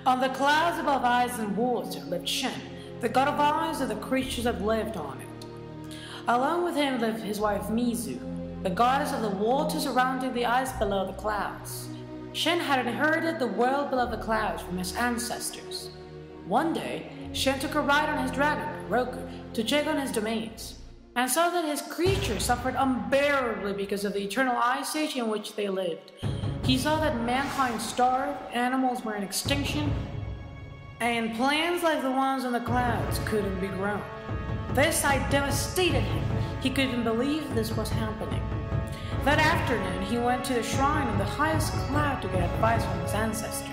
On the clouds above ice and water lived Shen, the god of ice and the creatures that lived on it. Along with him lived his wife Mizu, the goddess of the water surrounding the ice below the clouds. Shen had inherited the world below the clouds from his ancestors. One day, Shen took a ride on his dragon, Roku, to check on his domains, and saw that his creatures suffered unbearably because of the eternal ice age in which they lived. He saw that mankind starved, animals were in extinction, and plants like the ones in the clouds couldn't be grown. This sight devastated him. He couldn't believe this was happening. That afternoon, he went to the shrine in the highest cloud to get advice from his ancestors.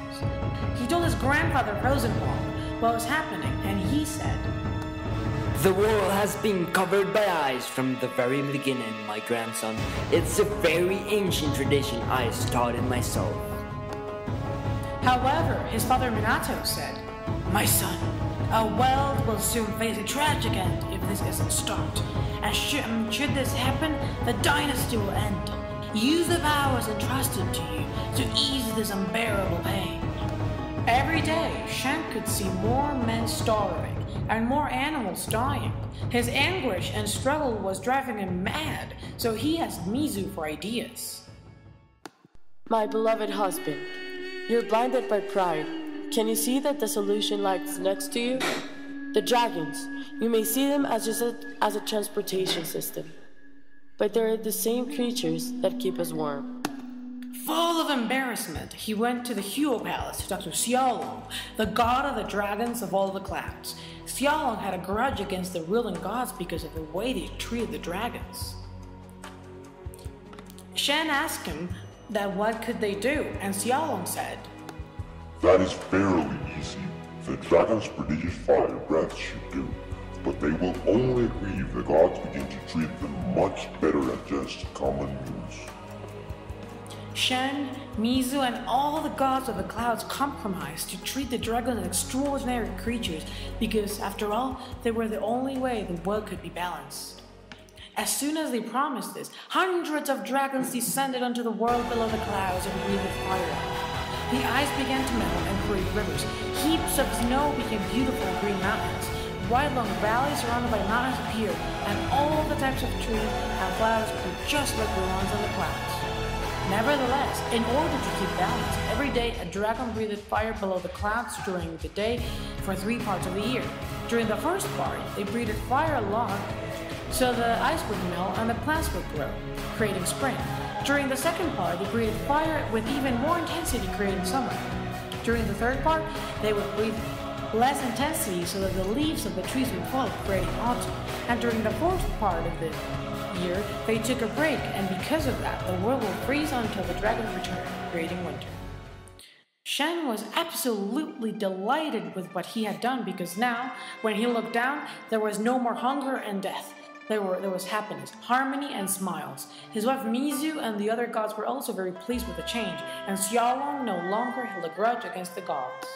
He told his grandfather Rosenwald what was happening, and he said, "The world has been covered by ice from the very beginning, my grandson. It's a very ancient tradition I started myself." However, his father Minato said, "My son, our world will soon face a tragic end if this isn't stopped. And should this happen, the dynasty will end. Use the powers entrusted to you to ease this unbearable pain." Every day, Shen could see more men starving and more animals dying. His anguish and struggle was driving him mad, so he asked Mizu for ideas. My beloved husband, you're blinded by pride. Can you see that the solution lies next to you? The dragons, you may see them as just as a transportation system, but they're the same creatures that keep us warm. Full of embarrassment, he went to the Huo Palace to talk to Xiaolong, the god of the dragons of all the clouds. Xiaolong had a grudge against the ruling gods because of the way they treated the dragons. Shen asked him that what could they do, and Xiaolong said, "That is fairly easy. The dragon's prodigious fire breath should do, but they will only agree if the gods begin to treat them much better than just common use." Shen, Mizu, and all the gods of the clouds compromised to treat the dragons as extraordinary creatures because, after all, they were the only way the world could be balanced. As soon as they promised this, hundreds of dragons descended onto the world below the clouds and breathed fire. The ice began to melt and create rivers. Heaps of snow became beautiful green mountains. Wide long valleys surrounded by mountains appeared, and all the types of trees and flowers grew just like the ones on the clouds. Nevertheless, in order to keep balance, every day a dragon breathed fire below the clouds during the day for 3 parts of the year. During the first part, they breathed fire a lot so the ice would melt and the plants would grow, creating spring. During the second part, they breathed fire with even more intensity, creating summer. During the third part, they would breathe less intensity so that the leaves of the trees would fall, creating autumn. And during the fourth part of the year, they took a break, and because of that, the world will freeze until the dragons return, creating winter. Shen was absolutely delighted with what he had done because now, when he looked down, there was no more hunger and death. There was happiness, harmony, and smiles. His wife Mizu and the other gods were also very pleased with the change, and Xiaolong no longer held a grudge against the gods.